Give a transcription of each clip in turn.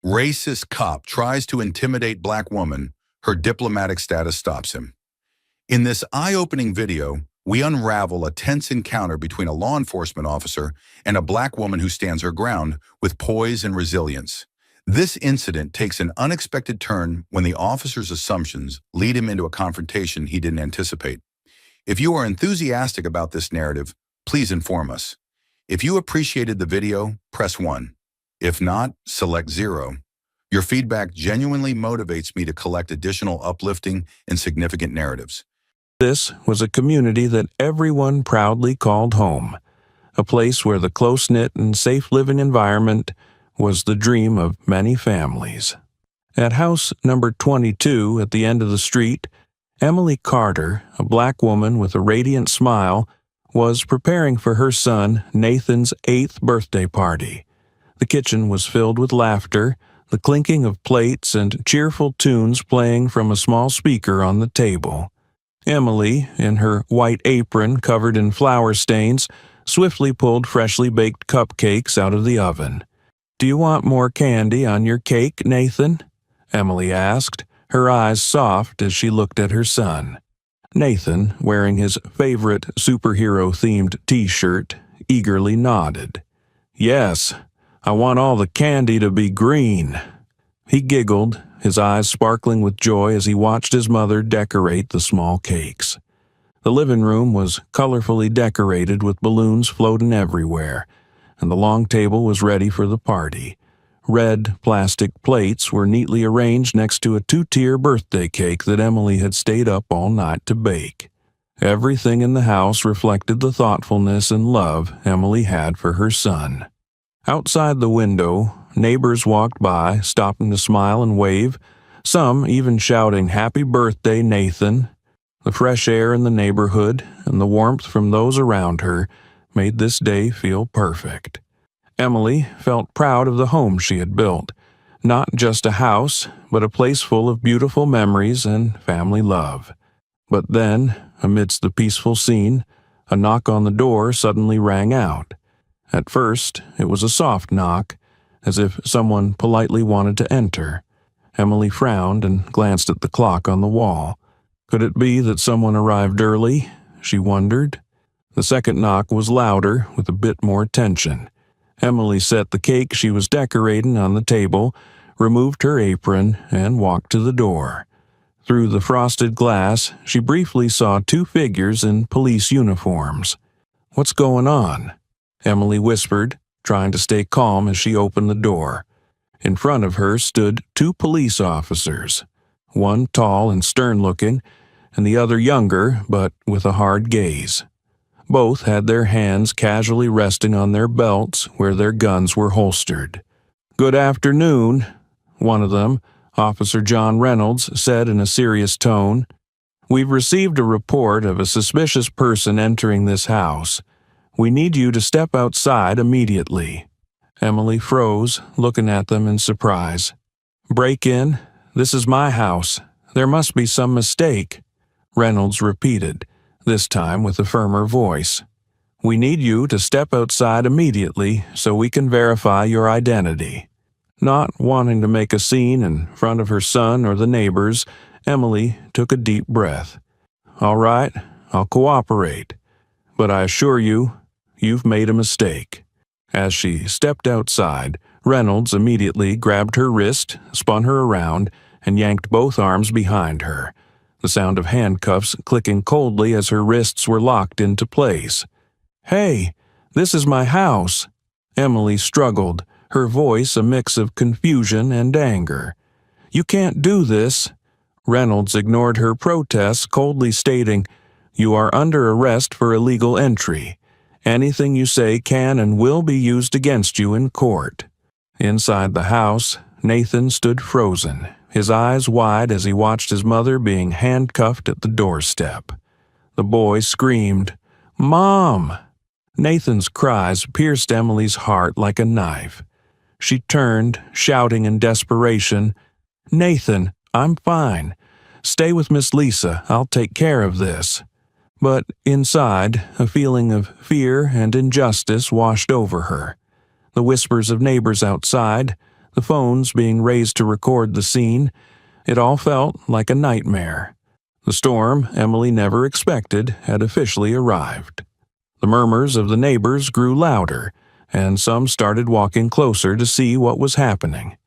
Racist cop tries to intimidate black woman. Her diplomatic status stops him. In this eye-opening video, we unravel a tense encounter between a law enforcement officer and a black woman who stands her ground with poise and resilience. This incident takes an unexpected turn when the officer's assumptions lead him into a confrontation he didn't anticipate. If you are enthusiastic about this narrative, please inform us. If you appreciated the video, press 1. If not, select 0. Your feedback genuinely motivates me to collect additional uplifting and significant narratives. This was a community that everyone proudly called home, a place where the close-knit and safe living environment was the dream of many families. At house number 22 at the end of the street, Emily Carter, a black woman with a radiant smile, was preparing for her son Nathan's 8th birthday party. The kitchen was filled with laughter, the clinking of plates and cheerful tunes playing from a small speaker on the table. Emily, in her white apron covered in flour stains, swiftly pulled freshly baked cupcakes out of the oven. "Do you want more candy on your cake, Nathan?" Emily asked, her eyes soft as she looked at her son. Nathan, wearing his favorite superhero-themed t-shirt, eagerly nodded. "Yes, I want all the candy to be green." He giggled, his eyes sparkling with joy as he watched his mother decorate the small cakes. The living room was colorfully decorated with balloons floating everywhere, and the long table was ready for the party. Red plastic plates were neatly arranged next to a 2-tier birthday cake that Emily had stayed up all night to bake. Everything in the house reflected the thoughtfulness and love Emily had for her son. Outside the window, neighbors walked by, stopping to smile and wave, some even shouting, "Happy birthday, Nathan." The fresh air in the neighborhood and the warmth from those around her made this day feel perfect. Emily felt proud of the home she had built, not just a house, but a place full of beautiful memories and family love. But then, amidst the peaceful scene, a knock on the door suddenly rang out. At first, it was a soft knock, as if someone politely wanted to enter. Emily frowned and glanced at the clock on the wall. Could it be that someone arrived early? She wondered. The second knock was louder, with a bit more tension. Emily set the cake she was decorating on the table, removed her apron, and walked to the door. Through the frosted glass, she briefly saw 2 figures in police uniforms. "What's going on?" Emily whispered, trying to stay calm as she opened the door. In front of her stood 2 police officers, one tall and stern-looking, and the other younger, but with a hard gaze. Both had their hands casually resting on their belts where their guns were holstered. "Good afternoon," one of them, Officer John Reynolds, said in a serious tone. "We've received a report of a suspicious person entering this house. We need you to step outside immediately." Emily froze, looking at them in surprise. "Break in? This is my house. There must be some mistake," Reynolds repeated, this time with a firmer voice. "We need you to step outside immediately so we can verify your identity." Not wanting to make a scene in front of her son or the neighbors, Emily took a deep breath. "All right, I'll cooperate. But I assure you, you've made a mistake." As she stepped outside, Reynolds immediately grabbed her wrist, spun her around, and yanked both arms behind her, the sound of handcuffs clicking coldly as her wrists were locked into place. "Hey, this is my house." Emily struggled, her voice a mix of confusion and anger. "You can't do this." Reynolds ignored her protests, coldly stating, "You are under arrest for illegal entry. Anything you say can and will be used against you in court." Inside the house, Nathan stood frozen, his eyes wide as he watched his mother being handcuffed at the doorstep. The boy screamed, "Mom!" Nathan's cries pierced Emily's heart like a knife. She turned, shouting in desperation, "Nathan, I'm fine. Stay with Miss Lisa. I'll take care of this." But inside, a feeling of fear and injustice washed over her. The whispers of neighbors outside, the phones being raised to record the scene. It all felt like a nightmare. The storm Emily never expected had officially arrived. The murmurs of the neighbors grew louder, and some started walking closer to see what was happening.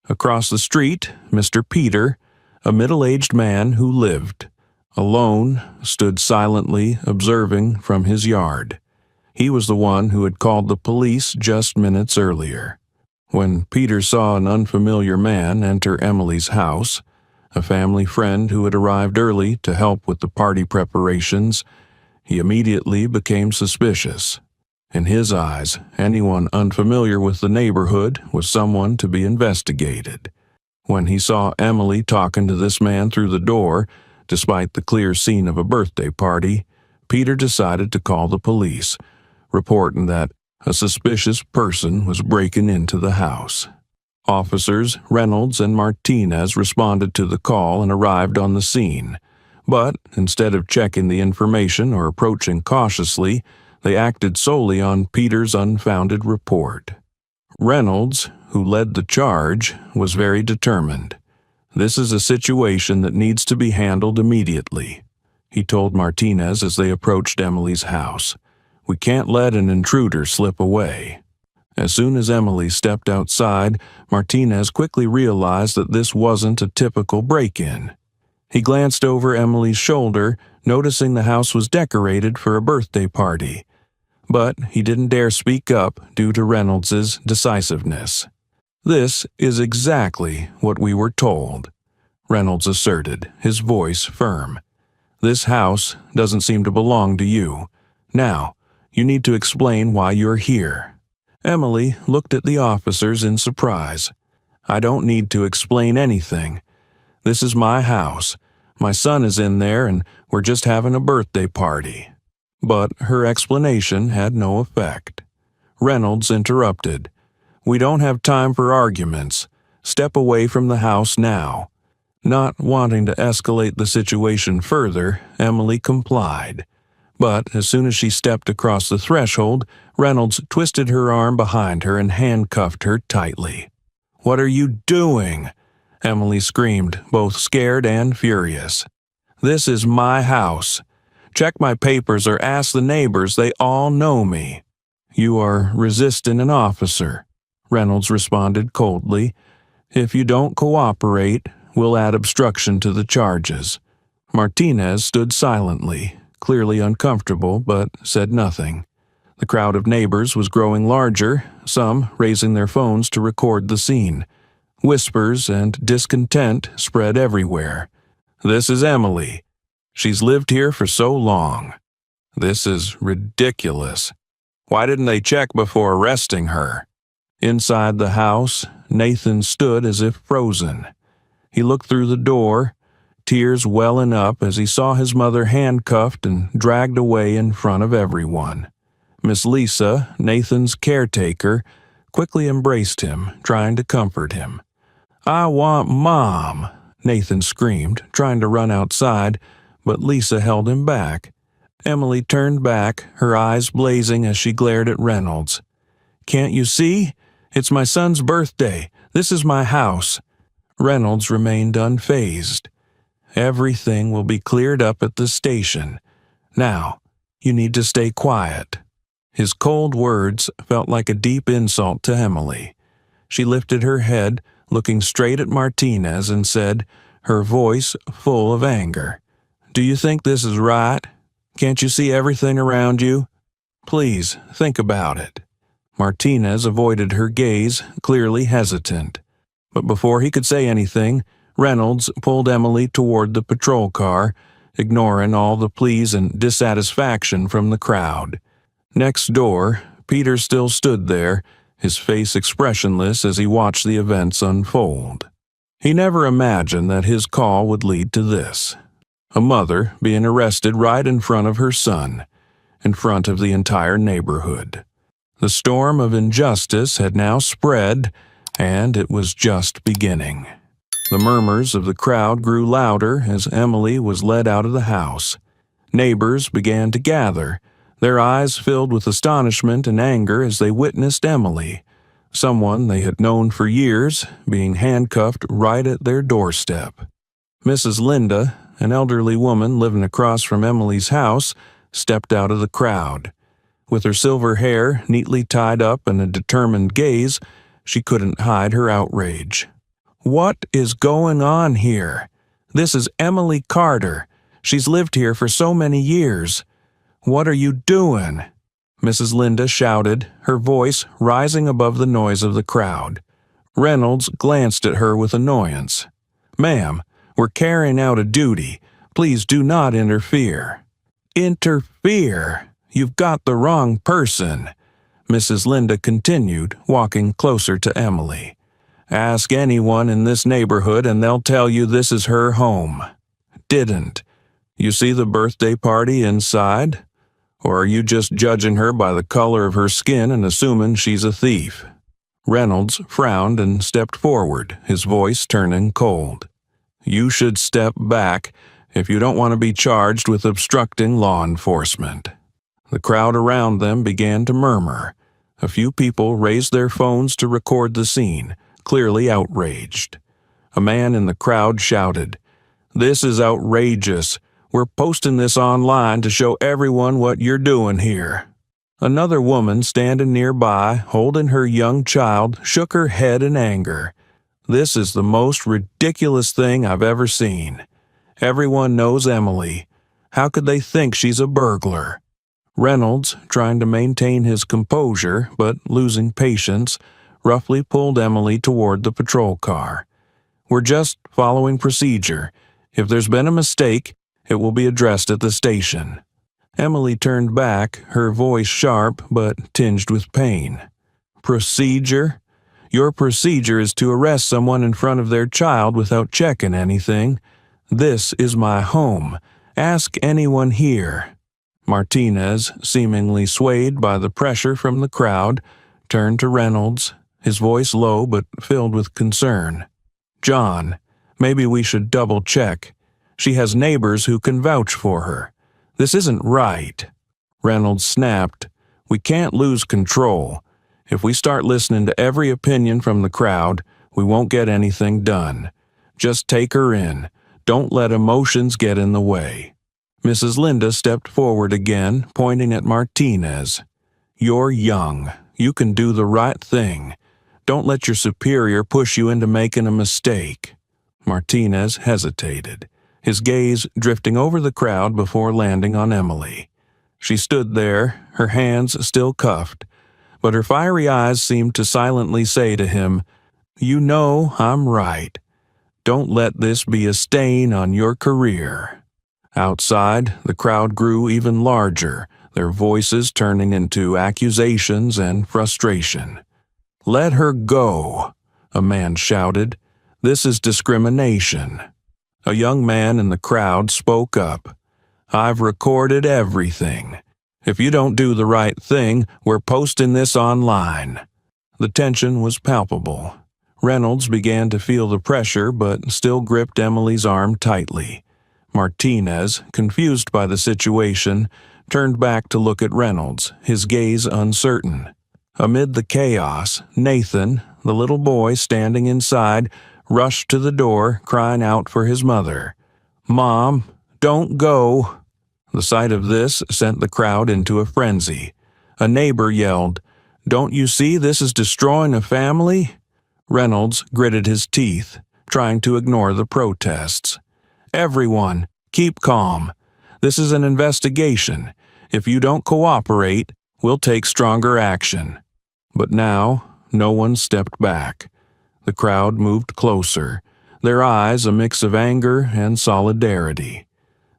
Across the street, Mr. Peter, a middle-aged man who lived alone, stood silently observing from his yard. He was the one who had called the police just minutes earlier. When Peter saw an unfamiliar man enter Emily's house, a family friend who had arrived early to help with the party preparations, he immediately became suspicious. In his eyes, anyone unfamiliar with the neighborhood was someone to be investigated. When he saw Emily talking to this man through the door, despite the clear scene of a birthday party, Peter decided to call the police, reporting that a suspicious person was breaking into the house. Officers Reynolds and Martinez responded to the call and arrived on the scene. But instead of checking the information or approaching cautiously, they acted solely on Peter's unfounded report. Reynolds, who led the charge, was very determined. "This is a situation that needs to be handled immediately," he told Martinez as they approached Emily's house. "We can't let an intruder slip away." As soon as Emily stepped outside, Martinez quickly realized that this wasn't a typical break-in. He glanced over Emily's shoulder, noticing the house was decorated for a birthday party. But he didn't dare speak up due to Reynolds's decisiveness. "This is exactly what we were told," Reynolds asserted, his voice firm. "This house doesn't seem to belong to you. Now, you need to explain why you're here." Emily looked at the officers in surprise. "I don't need to explain anything. This is my house. My son is in there and we're just having a birthday party." But her explanation had no effect. Reynolds interrupted. "We don't have time for arguments. Step away from the house now." Not wanting to escalate the situation further, Emily complied. But as soon as she stepped across the threshold, Reynolds twisted her arm behind her and handcuffed her tightly. "What are you doing?" Emily screamed, both scared and furious. "This is my house. Check my papers or ask the neighbors, they all know me." "You are resisting an officer," Reynolds responded coldly. "If you don't cooperate, we'll add obstruction to the charges." Martinez stood silently, clearly uncomfortable, but said nothing. The crowd of neighbors was growing larger, some raising their phones to record the scene. Whispers and discontent spread everywhere. "This is Emily. She's lived here for so long. This is ridiculous. Why didn't they check before arresting her?" Inside the house, Nathan stood as if frozen. He looked through the door, tears welling up as he saw his mother handcuffed and dragged away in front of everyone. Miss Lisa, Nathan's caretaker, quickly embraced him, trying to comfort him. "I want Mom," Nathan screamed, trying to run outside, but Lisa held him back. Emily turned back, her eyes blazing as she glared at Reynolds. "Can't you see? It's my son's birthday. This is my house." Reynolds remained unfazed. "Everything will be cleared up at the station. Now, you need to stay quiet." His cold words felt like a deep insult to Emily. She lifted her head, looking straight at Martinez, and said, her voice full of anger, "Do you think this is right? Can't you see everything around you? Please, think about it." Martinez avoided her gaze, clearly hesitant. But before he could say anything, Reynolds pulled Emily toward the patrol car, ignoring all the pleas and dissatisfaction from the crowd. Next door, Peter still stood there, his face expressionless as he watched the events unfold. He never imagined that his call would lead to this. A mother being arrested right in front of her son, in front of the entire neighborhood. The storm of injustice had now spread, and it was just beginning. The murmurs of the crowd grew louder as Emily was led out of the house. Neighbors began to gather, their eyes filled with astonishment and anger as they witnessed Emily, someone they had known for years, being handcuffed right at their doorstep. Mrs. Linda, an elderly woman living across from Emily's house, stepped out of the crowd. With her silver hair neatly tied up and a determined gaze, she couldn't hide her outrage. "What is going on here? This is Emily Carter. She's lived here for so many years. What are you doing?" Mrs. Linda shouted, her voice rising above the noise of the crowd. Reynolds glanced at her with annoyance. "Ma'am, we're carrying out a duty. Please do not interfere." "Interfere? You've got the wrong person," Mrs. Linda continued, walking closer to Emily. "Ask anyone in this neighborhood and they'll tell you this is her home. Didn't you see the birthday party inside? Or are you just judging her by the color of her skin and assuming she's a thief?" Reynolds frowned and stepped forward, his voice turning cold. "You should step back if you don't want to be charged with obstructing law enforcement." The crowd around them began to murmur. A few people raised their phones to record the scene, clearly outraged. A man in the crowd shouted, "This is outrageous. We're posting this online to show everyone what you're doing here." Another woman standing nearby, holding her young child, shook her head in anger. "This is the most ridiculous thing I've ever seen. Everyone knows Emily. How could they think she's a burglar?" Reynolds, trying to maintain his composure but losing patience, roughly pulled Emily toward the patrol car. "We're just following procedure. If there's been a mistake, it will be addressed at the station." Emily turned back, her voice sharp but tinged with pain. "Procedure? Your procedure is to arrest someone in front of their child without checking anything. This is my home. Ask anyone here." Martinez, seemingly swayed by the pressure from the crowd, turned to Reynolds, his voice low but filled with concern. "John, maybe we should double-check. She has neighbors who can vouch for her. This isn't right." Reynolds snapped, "We can't lose control. If we start listening to every opinion from the crowd, we won't get anything done. Just take her in. Don't let emotions get in the way." Mrs. Linda stepped forward again, pointing at Martinez. "You're young. You can do the right thing. Don't let your superior push you into making a mistake." Martinez hesitated, his gaze drifting over the crowd before landing on Emily. She stood there, her hands still cuffed, but her fiery eyes seemed to silently say to him, "You know I'm right. Don't let this be a stain on your career." Outside, the crowd grew even larger, their voices turning into accusations and frustration. "Let her go," a man shouted. "This is discrimination." A young man in the crowd spoke up. "I've recorded everything. If you don't do the right thing, we're posting this online." The tension was palpable. Reynolds began to feel the pressure but still gripped Emily's arm tightly. Martinez, confused by the situation, turned back to look at Reynolds, his gaze uncertain. Amid the chaos, Nathan, the little boy standing inside, rushed to the door, crying out for his mother. "Mom, don't go." The sight of this sent the crowd into a frenzy. A neighbor yelled, "Don't you see this is destroying a family?" Reynolds gritted his teeth, trying to ignore the protests. "Everyone, keep calm. This is an investigation. If you don't cooperate, we'll take stronger action." But now, no one stepped back. The crowd moved closer, their eyes a mix of anger and solidarity.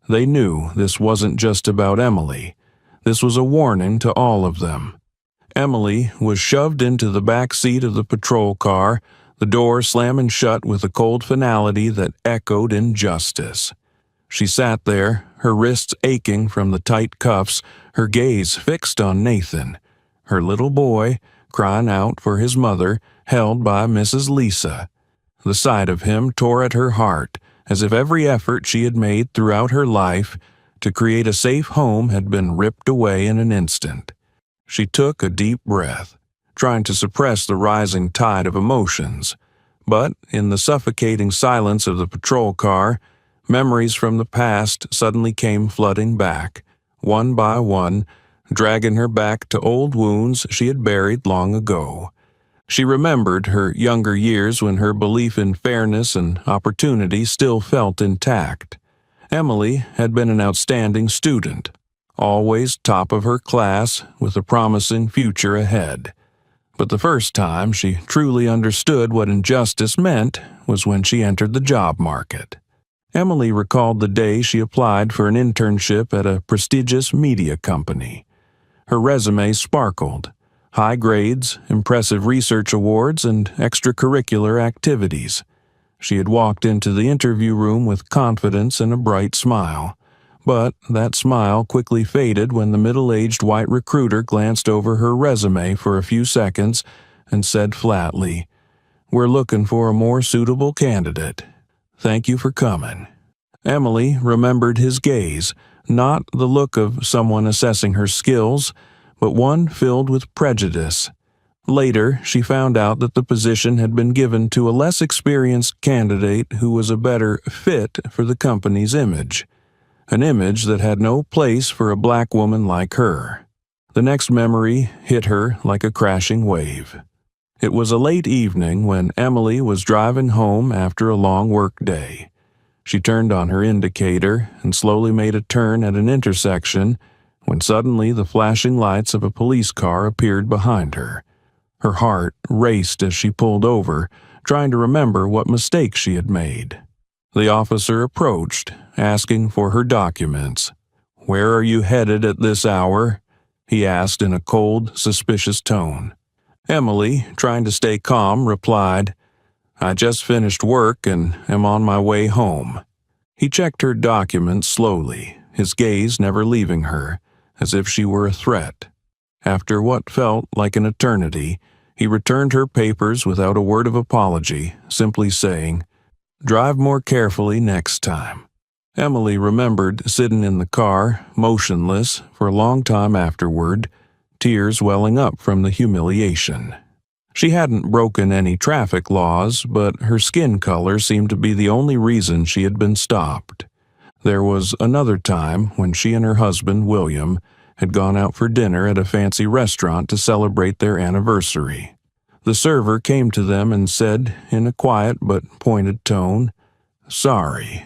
They knew this wasn't just about Emily. This was a warning to all of them. Emily was shoved into the back seat of the patrol car, the door slamming shut with a cold finality that echoed injustice. She sat there, her wrists aching from the tight cuffs, her gaze fixed on Nathan, her little boy, crying out for his mother, held by Mrs. Lisa. The sight of him tore at her heart, as if every effort she had made throughout her life to create a safe home had been ripped away in an instant. She took a deep breath, trying to suppress the rising tide of emotions. But in the suffocating silence of the patrol car, memories from the past suddenly came flooding back, one by one, dragging her back to old wounds she had buried long ago. She remembered her younger years when her belief in fairness and opportunity still felt intact. Emily had been an outstanding student, always top of her class with a promising future ahead. But the first time she truly understood what injustice meant was when she entered the job market. Emily recalled the day she applied for an internship at a prestigious media company. Her resume sparkled: high grades, impressive research awards, and extracurricular activities. She had walked into the interview room with confidence and a bright smile. But that smile quickly faded when the middle-aged white recruiter glanced over her resume for a few seconds and said flatly, "We're looking for a more suitable candidate. Thank you for coming." Emily remembered his gaze, not the look of someone assessing her skills, but one filled with prejudice. Later, she found out that the position had been given to a less experienced candidate who was a better fit for the company's image. An image that had no place for a black woman like her. The next memory hit her like a crashing wave. It was a late evening when Emily was driving home after a long workday. She turned on her indicator and slowly made a turn at an intersection when suddenly the flashing lights of a police car appeared behind her. Her heart raced as she pulled over, trying to remember what mistake she had made. The officer approached, asking for her documents. "Where are you headed at this hour?" he asked in a cold, suspicious tone. Emily, trying to stay calm, replied, "I just finished work and am on my way home." He checked her documents slowly, his gaze never leaving her, as if she were a threat. After what felt like an eternity, he returned her papers without a word of apology, simply saying, "Drive more carefully next time." Emily remembered sitting in the car, motionless, for a long time afterward, tears welling up from the humiliation. She hadn't broken any traffic laws, but her skin color seemed to be the only reason she had been stopped. There was another time when she and her husband, William, had gone out for dinner at a fancy restaurant to celebrate their anniversary. The server came to them and said, in a quiet but pointed tone, "Sorry,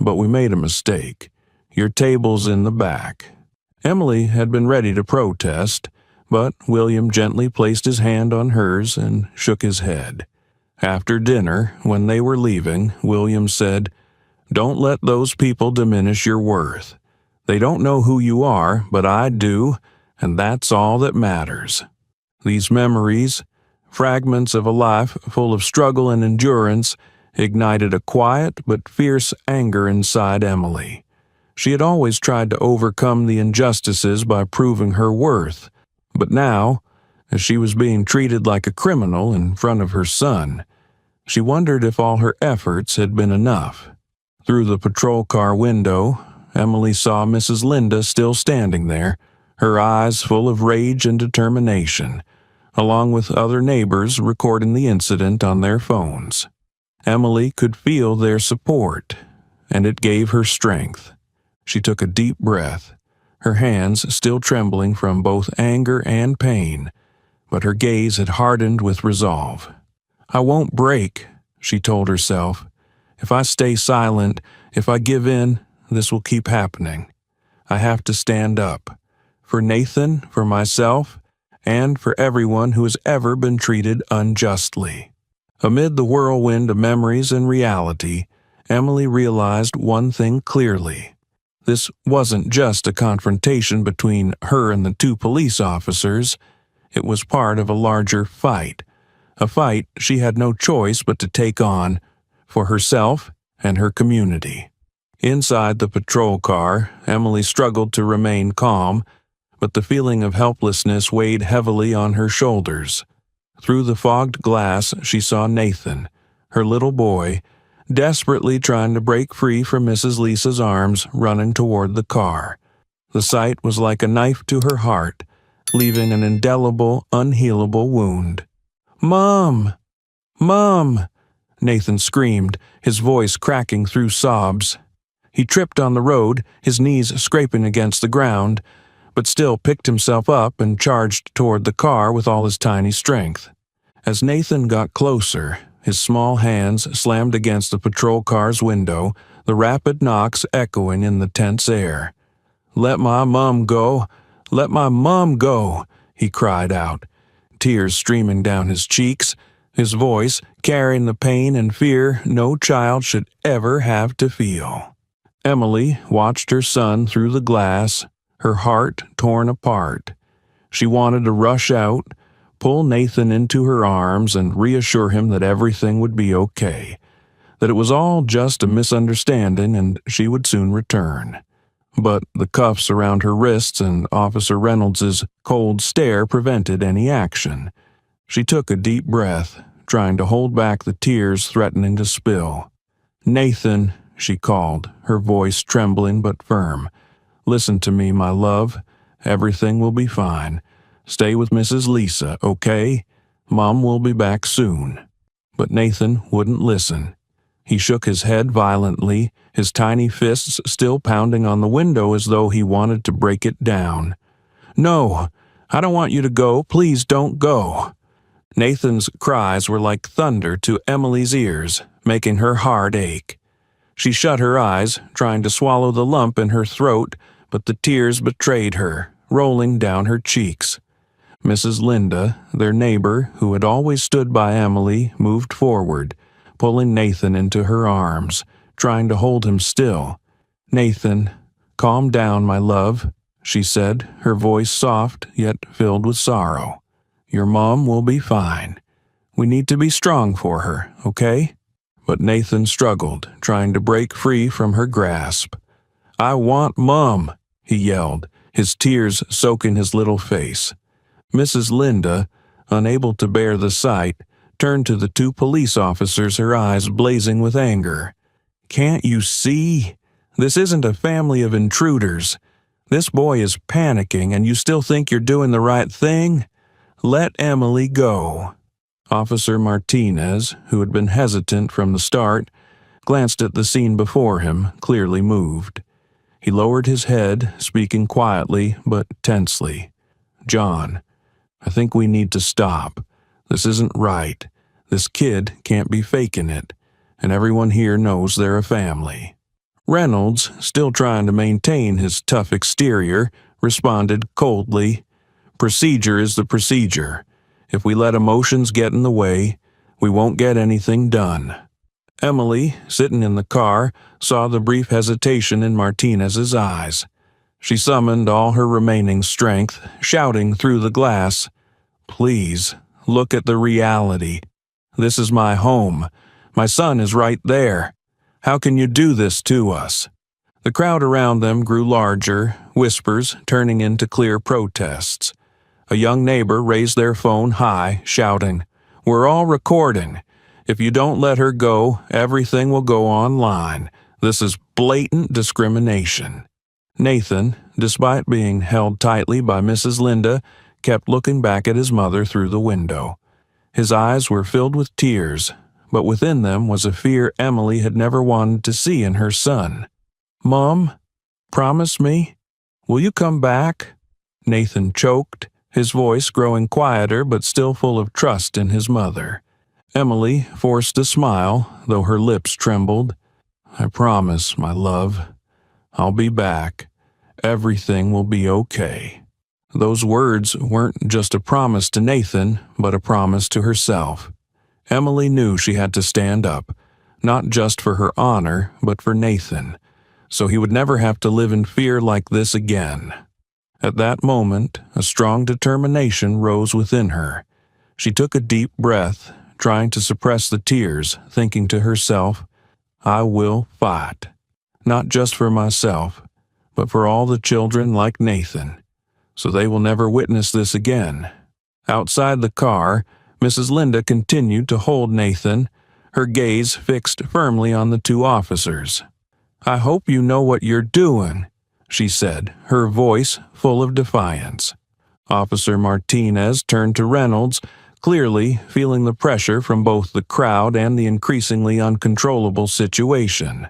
but we made a mistake. Your table's in the back." Emily had been ready to protest, but William gently placed his hand on hers and shook his head. After dinner, when they were leaving, William said, "Don't let those people diminish your worth. They don't know who you are, but I do, and that's all that matters." These memories, fragments of a life full of struggle and endurance, ignited a quiet but fierce anger inside Emily. She had always tried to overcome the injustices by proving her worth, but now, as she was being treated like a criminal in front of her son, she wondered if all her efforts had been enough. Through the patrol car window, Emily saw Mrs. Linda still standing there, her eyes full of rage and determination, along with other neighbors recording the incident on their phones. Emily could feel their support, and it gave her strength. She took a deep breath, her hands still trembling from both anger and pain, but her gaze had hardened with resolve. "I won't break," she told herself. "If I stay silent, if I give in, this will keep happening. I have to stand up. For Nathan, for myself, and for everyone who has ever been treated unjustly." Amid the whirlwind of memories and reality, Emily realized one thing clearly. This wasn't just a confrontation between her and the two police officers. It was part of a larger fight, a fight she had no choice but to take on, for herself and her community. Inside the patrol car, Emily struggled to remain calm, but the feeling of helplessness weighed heavily on her shoulders. Through the fogged glass, she saw Nathan, her little boy, desperately trying to break free from Mrs. Lisa's arms, running toward the car. The sight was like a knife to her heart, leaving an indelible, unhealable wound. "Mom! Mom!" Nathan screamed, his voice cracking through sobs. He tripped on the road, his knees scraping against the ground, but still picked himself up and charged toward the car with all his tiny strength. As Nathan got closer, his small hands slammed against the patrol car's window, the rapid knocks echoing in the tense air. "Let my mom go! Let my mom go!" he cried out, tears streaming down his cheeks, his voice carrying the pain and fear no child should ever have to feel. Emily watched her son through the glass, her heart torn apart. She wanted to rush out, pull Nathan into her arms, and reassure him that everything would be okay, that it was all just a misunderstanding and she would soon return. But the cuffs around her wrists and Officer Reynolds's cold stare prevented any action. She took a deep breath, trying to hold back the tears threatening to spill. "Nathan," she called, her voice trembling but firm. "Listen to me, my love. Everything will be fine. Stay with Mrs. Lisa, okay? Mom will be back soon." But Nathan wouldn't listen. He shook his head violently, his tiny fists still pounding on the window as though he wanted to break it down. "No, I don't want you to go. Please don't go." Nathan's cries were like thunder to Emily's ears, making her heart ache. She shut her eyes, trying to swallow the lump in her throat, but the tears betrayed her, rolling down her cheeks. Mrs. Linda, their neighbor, who had always stood by Emily, moved forward, pulling Nathan into her arms, trying to hold him still. "Nathan, calm down, my love," she said, her voice soft yet filled with sorrow. "Your mom will be fine. We need to be strong for her, okay?" But Nathan struggled, trying to break free from her grasp. "I want Mom," he yelled, his tears soaking his little face. Mrs. Linda, unable to bear the sight, turned to the two police officers, her eyes blazing with anger. "Can't you see? This isn't a family of intruders. This boy is panicking, and you still think you're doing the right thing? Let Emily go." Officer Martinez, who had been hesitant from the start, glanced at the scene before him, clearly moved. He lowered his head, speaking quietly but tensely. "John, I think we need to stop. This isn't right. This kid can't be faking it, and everyone here knows they're a family." Reynolds, still trying to maintain his tough exterior, responded coldly, "Procedure is the procedure. If we let emotions get in the way, we won't get anything done." Emily, sitting in the car, saw the brief hesitation in Martinez's eyes. She summoned all her remaining strength, shouting through the glass, "Please, look at the reality. This is my home. My son is right there. How can you do this to us?" The crowd around them grew larger, whispers turning into clear protests. A young neighbor raised their phone high, shouting, "We're all recording. If you don't let her go, everything will go online. This is blatant discrimination." Nathan, despite being held tightly by Mrs. Linda, kept looking back at his mother through the window. His eyes were filled with tears, but within them was a fear Emily had never wanted to see in her son. "Mom, promise me. Will you come back?" Nathan choked, his voice growing quieter but still full of trust in his mother. Emily forced a smile, though her lips trembled. "I promise, my love. I'll be back. Everything will be okay." Those words weren't just a promise to Nathan, but a promise to herself. Emily knew she had to stand up, not just for her honor, but for Nathan, so he would never have to live in fear like this again. At that moment, a strong determination rose within her. She took a deep breath, trying to suppress the tears, thinking to herself, "I will fight. Not just for myself, but for all the children like Nathan, so they will never witness this again." Outside the car, Mrs. Linda continued to hold Nathan, her gaze fixed firmly on the two officers. "I hope you know what you're doing," she said, her voice full of defiance. Officer Martinez turned to Reynolds, clearly feeling the pressure from both the crowd and the increasingly uncontrollable situation.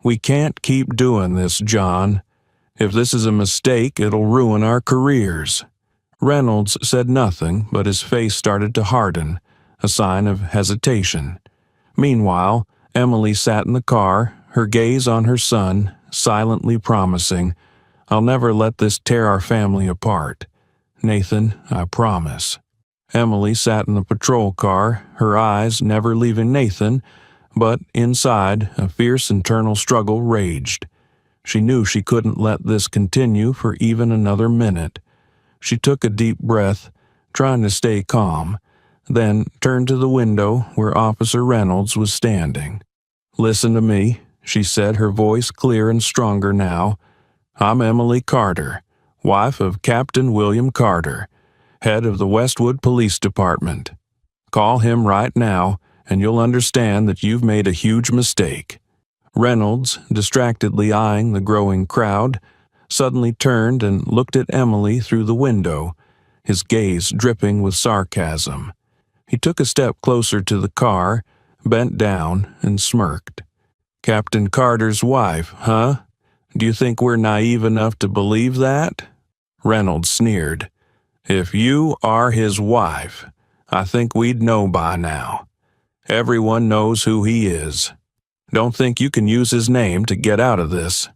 "We can't keep doing this, John. If this is a mistake, it'll ruin our careers." Reynolds said nothing, but his face started to harden, a sign of hesitation. Meanwhile, Emily sat in the car, her gaze on her son, silently promising, "I'll never let this tear our family apart. Nathan, I promise." Emily sat in the patrol car, her eyes never leaving Nathan, but inside, a fierce internal struggle raged. She knew she couldn't let this continue for even another minute. She took a deep breath, trying to stay calm, then turned to the window where Officer Reynolds was standing. "Listen to me," she said, her voice clear and stronger now. "I'm Emily Carter, wife of Captain William Carter, head of the Westwood Police Department. Call him right now, and you'll understand that you've made a huge mistake." Reynolds, distractedly eyeing the growing crowd, suddenly turned and looked at Emily through the window, his gaze dripping with sarcasm. He took a step closer to the car, bent down, and smirked. "Captain Carter's wife, huh? Do you think we're naive enough to believe that?" Reynolds sneered. "If you are his wife, I think we'd know by now. Everyone knows who he is. Don't think you can use his name to get out of this."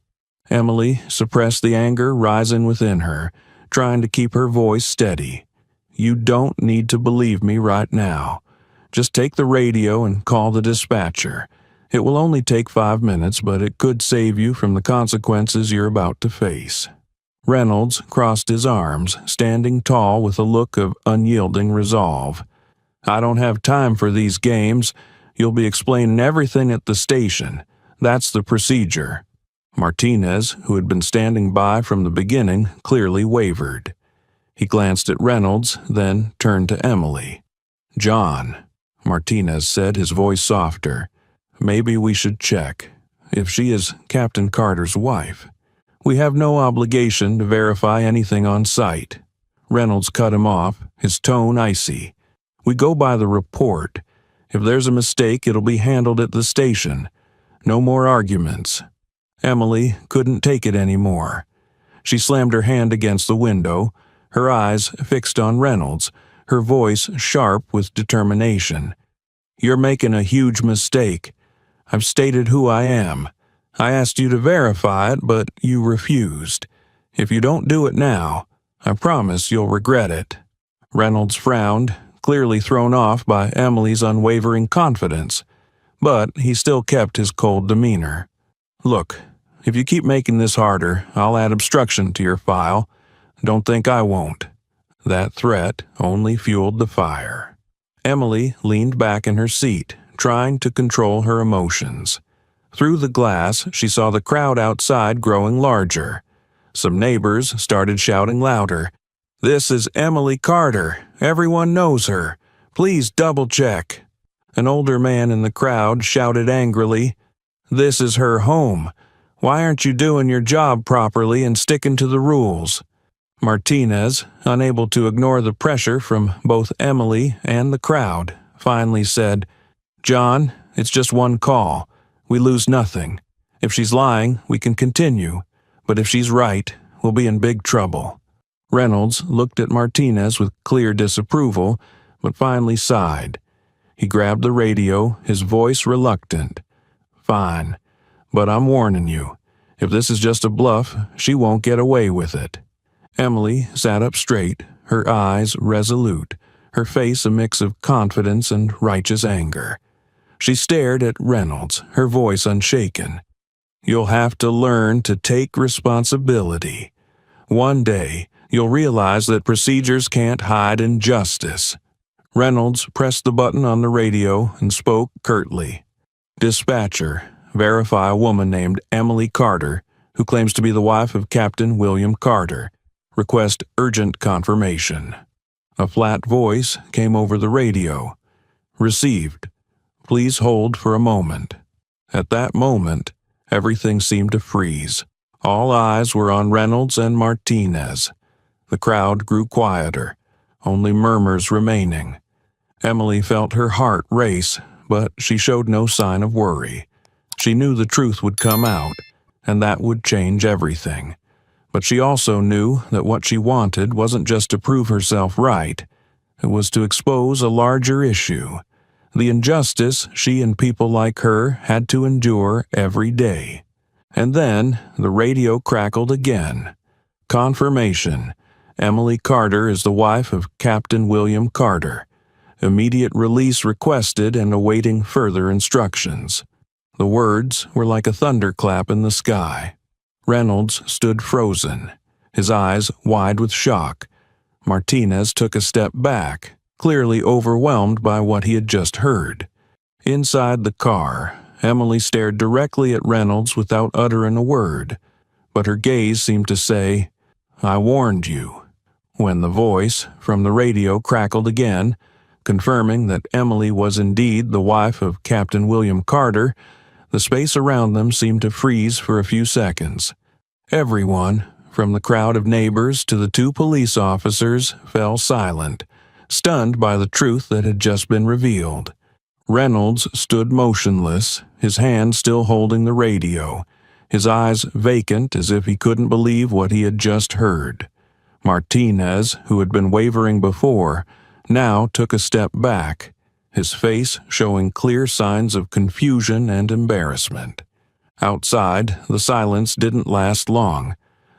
Emily suppressed the anger rising within her, trying to keep her voice steady. "You don't need to believe me right now. Just take the radio and call the dispatcher. It will only take 5 minutes, but it could save you from the consequences you're about to face." Reynolds crossed his arms, standing tall with a look of unyielding resolve. "I don't have time for these games. You'll be explaining everything at the station. That's the procedure." Martinez, who had been standing by from the beginning, clearly wavered. He glanced at Reynolds, then turned to Emily. "John," Martinez said, his voice softer, "maybe we should check. If she is Captain Carter's wife, we have no obligation to verify anything on site." Reynolds cut him off, his tone icy. "We go by the report. If there's a mistake, it'll be handled at the station. No more arguments." Emily couldn't take it anymore. She slammed her hand against the window, her eyes fixed on Reynolds, her voice sharp with determination. "You're making a huge mistake. I've stated who I am. I asked you to verify it, but you refused. If you don't do it now, I promise you'll regret it." Reynolds frowned, clearly thrown off by Emily's unwavering confidence, but he still kept his cold demeanor. "Look, if you keep making this harder, I'll add obstruction to your file. Don't think I won't." That threat only fueled the fire. Emily leaned back in her seat, trying to control her emotions. Through the glass, she saw the crowd outside growing larger. Some neighbors started shouting louder. "This is Emily Carter. Everyone knows her. Please double-check." An older man in the crowd shouted angrily, "This is her home. Why aren't you doing your job properly and sticking to the rules?" Martinez, unable to ignore the pressure from both Emily and the crowd, finally said, "John, it's just one call. We lose nothing. If she's lying, we can continue. But if she's right, we'll be in big trouble." Reynolds looked at Martinez with clear disapproval, but finally sighed. He grabbed the radio, his voice reluctant. "Fine, but I'm warning you. If this is just a bluff, she won't get away with it." Emily sat up straight, her eyes resolute, her face a mix of confidence and righteous anger. She stared at Reynolds, her voice unshaken. "You'll have to learn to take responsibility. One day, you'll realize that procedures can't hide injustice." Reynolds pressed the button on the radio and spoke curtly. "Dispatcher, verify a woman named Emily Carter, who claims to be the wife of Captain William Carter. Request urgent confirmation." A flat voice came over the radio. "Received. Please hold for a moment." At that moment, everything seemed to freeze. All eyes were on Reynolds and Martinez. The crowd grew quieter, only murmurs remaining. Emily felt her heart race, but she showed no sign of worry. She knew the truth would come out, and that would change everything. But she also knew that what she wanted wasn't just to prove herself right. It was to expose a larger issue, the injustice she and people like her had to endure every day. And then the radio crackled again. Confirmation. Emily Carter is the wife of Captain William Carter. Immediate release requested and awaiting further instructions. The words were like a thunderclap in the sky. Reynolds stood frozen, his eyes wide with shock. Martinez took a step back, clearly overwhelmed by what he had just heard. Inside the car, Emily stared directly at Reynolds without uttering a word, but her gaze seemed to say, "I warned you." When the voice from the radio crackled again, confirming that Emily was indeed the wife of Captain William Carter, the space around them seemed to freeze for a few seconds. Everyone, from the crowd of neighbors to the two police officers, fell silent, stunned by the truth that had just been revealed. Reynolds stood motionless, his hand still holding the radio, his eyes vacant as if he couldn't believe what he had just heard. Martinez, who had been wavering before, now took a step back, his face showing clear signs of confusion and embarrassment. Outside, the silence didn't last long.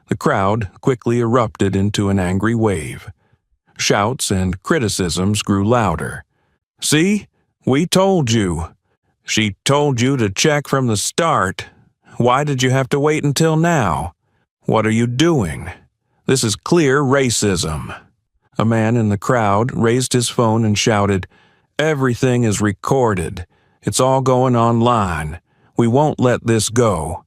The crowd quickly erupted into an angry wave. Shouts and criticisms grew louder. "See? We told you. She told you to check from the start. Why did you have to wait until now? What are you doing? This is clear racism." A man in the crowd raised his phone and shouted, "Everything is recorded. It's all going online. We won't let this go."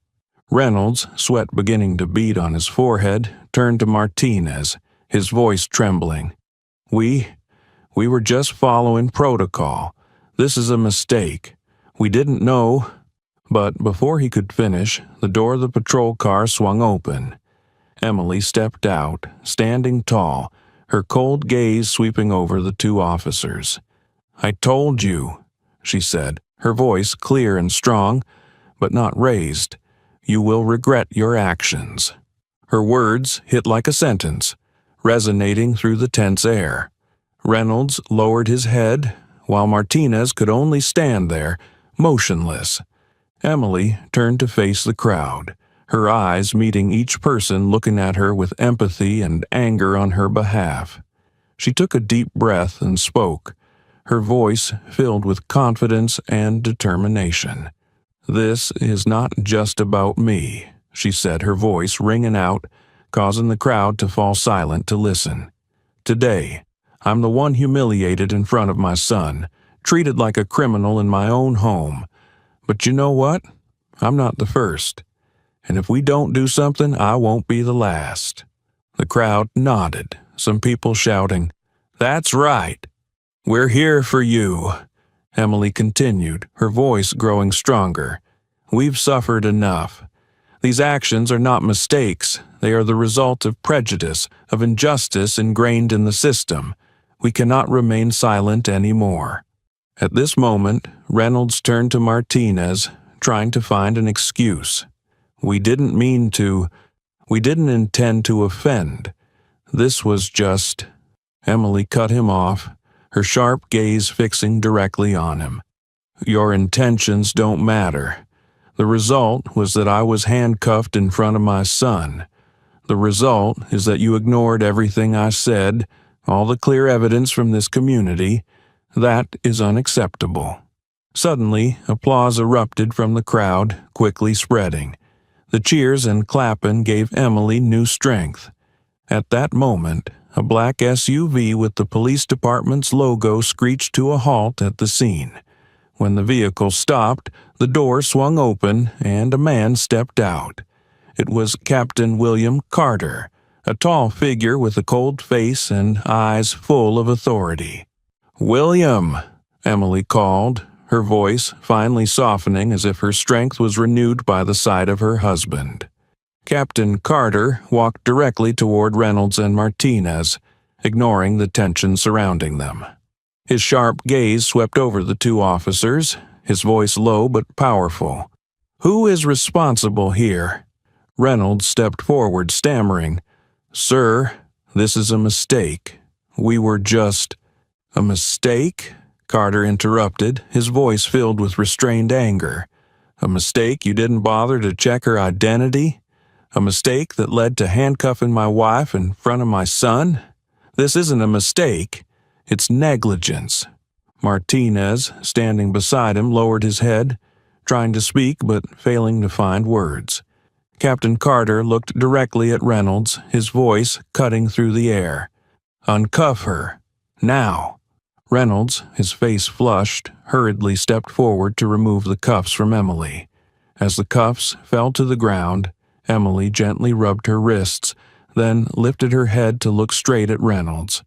Reynolds, sweat beginning to bead on his forehead, turned to Martinez, his voice trembling. We were just following protocol. This is a mistake. We didn't know." But before he could finish, the door of the patrol car swung open. Emily stepped out, standing tall, her cold gaze sweeping over the two officers. "I told you," she said, her voice clear and strong, but not raised. "You will regret your actions." Her words hit like a sentence, resonating through the tense air. Reynolds lowered his head, while Martinez could only stand there, motionless. Emily turned to face the crowd, her eyes meeting each person looking at her with empathy and anger on her behalf. She took a deep breath and spoke, her voice filled with confidence and determination. "This is not just about me," she said, her voice ringing out, causing the crowd to fall silent to listen. "Today, I'm the one humiliated in front of my son, treated like a criminal in my own home. But you know what? I'm not the first. And if we don't do something, I won't be the last." The crowd nodded, some people shouting, "That's right. We're here for you." Emily continued, her voice growing stronger. "We've suffered enough. These actions are not mistakes. They are the result of prejudice, of injustice ingrained in the system. We cannot remain silent anymore." At this moment, Reynolds turned to Martinez, trying to find an excuse. We didn't intend to offend. This was just..." Emily cut him off, her sharp gaze fixing directly on him. "Your intentions don't matter. The result was that I was handcuffed in front of my son. The result is that you ignored everything I said, all the clear evidence from this community. That is unacceptable." Suddenly, applause erupted from the crowd, quickly spreading. The cheers and clapping gave Emily new strength. At that moment, a black SUV with the police department's logo screeched to a halt at the scene. When the vehicle stopped, the door swung open and a man stepped out. It was Captain William Carter, a tall figure with a cold face and eyes full of authority. "William," Emily called, her voice finally softening as if her strength was renewed by the sight of her husband. Captain Carter walked directly toward Reynolds and Martinez, ignoring the tension surrounding them. His sharp gaze swept over the two officers, his voice low but powerful. "Who is responsible here?" Reynolds stepped forward, stammering, "Sir, this is a mistake. We were just—" "A mistake?" Carter interrupted, his voice filled with restrained anger. "A mistake you didn't bother to check her identity? A mistake that led to handcuffing my wife in front of my son? This isn't a mistake. It's negligence." Martinez, standing beside him, lowered his head, trying to speak but failing to find words. Captain Carter looked directly at Reynolds, his voice cutting through the air. "Uncuff her. Now." Reynolds, his face flushed, hurriedly stepped forward to remove the cuffs from Emily. As the cuffs fell to the ground, Emily gently rubbed her wrists, then lifted her head to look straight at Reynolds.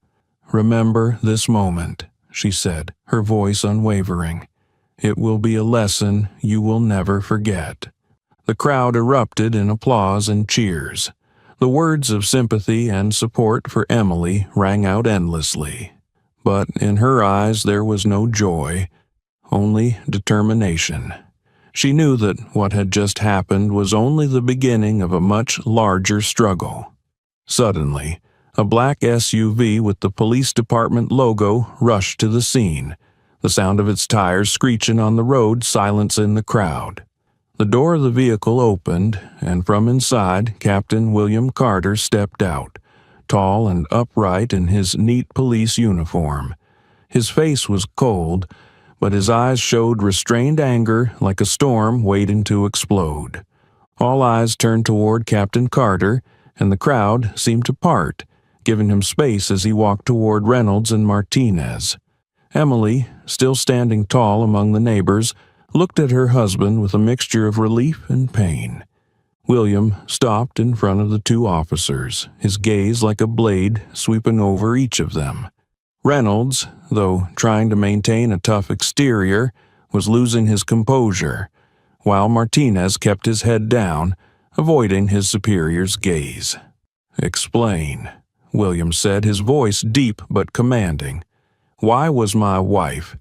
"Remember this moment," she said, her voice unwavering. "It will be a lesson you will never forget." The crowd erupted in applause and cheers. The words of sympathy and support for Emily rang out endlessly. But in her eyes there was no joy, only determination. She knew that what had just happened was only the beginning of a much larger struggle. Suddenly, a black SUV with the police department logo rushed to the scene, the sound of its tires screeching on the road silencing the crowd. The door of the vehicle opened, and from inside, Captain William Carter stepped out, tall and upright in his neat police uniform. His face was cold, but his eyes showed restrained anger like a storm waiting to explode. All eyes turned toward Captain Carter, and the crowd seemed to part, giving him space as he walked toward Reynolds and Martinez. Emily, still standing tall among the neighbors, looked at her husband with a mixture of relief and pain. William stopped in front of the two officers, his gaze like a blade sweeping over each of them. Reynolds, though trying to maintain a tough exterior, was losing his composure, while Martinez kept his head down, avoiding his superior's gaze. "Explain," William said, his voice deep but commanding. "Why was my wife,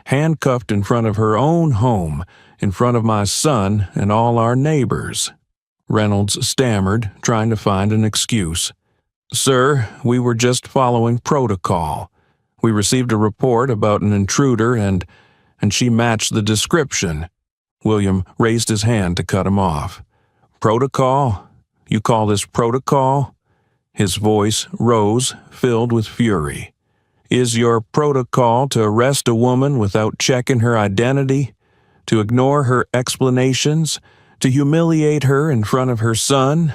handcuffed in front of her own home, in front of my son and all our neighbors?" Reynolds stammered, trying to find an excuse. "Sir, we were just following protocol. We received a report about an intruder and she matched the description." William raised his hand to cut him off. "Protocol? You call this protocol?" His voice rose, filled with fury. "Is your protocol to arrest a woman without checking her identity? To ignore her explanations? To humiliate her in front of her son?"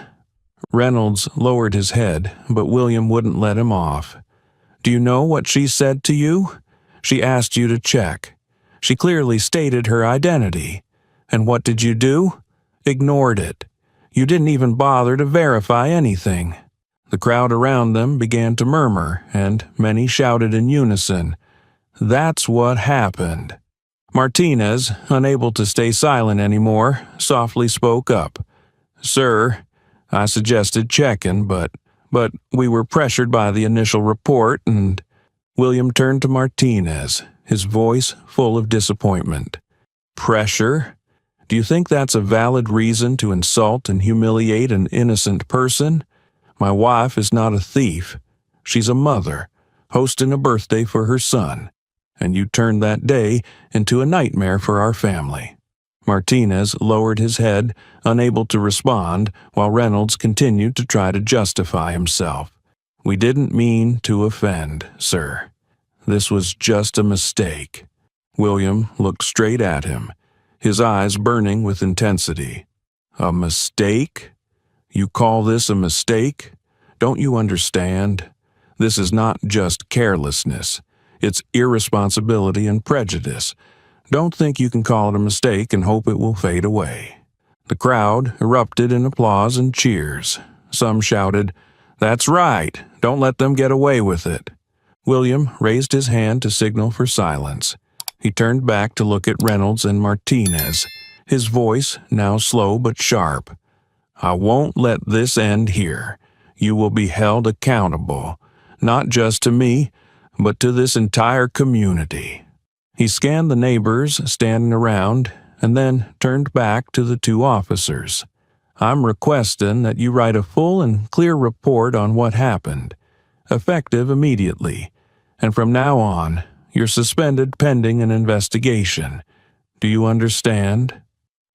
Reynolds lowered his head, but William wouldn't let him off. "Do you know what she said to you? She asked you to check. She clearly stated her identity. And what did you do? Ignored it. You didn't even bother to verify anything." The crowd around them began to murmur, and many shouted in unison, "That's what happened." Martinez, unable to stay silent anymore, softly spoke up. "Sir, I suggested checking, but we were pressured by the initial report and—" William turned to Martinez, his voice full of disappointment. "Pressure? Do you think that's a valid reason to insult and humiliate an innocent person? My wife is not a thief. She's a mother, hosting a birthday for her son, and you turned that day into a nightmare for our family." Martinez lowered his head, unable to respond, while Reynolds continued to try to justify himself. "We didn't mean to offend, sir. This was just a mistake." William looked straight at him, his eyes burning with intensity. "A mistake? You call this a mistake? Don't you understand? This is not just carelessness. It's irresponsibility and prejudice. Don't think you can call it a mistake and hope it will fade away." The crowd erupted in applause and cheers. Some shouted, "That's right, don't let them get away with it." William raised his hand to signal for silence. He turned back to look at Reynolds and Martinez, his voice now slow but sharp. "I won't let this end here. You will be held accountable, not just to me, but to this entire community." He scanned the neighbors standing around and then turned back to the two officers. "I'm requesting that you write a full and clear report on what happened, effective immediately, and from now on, you're suspended pending an investigation. Do you understand?"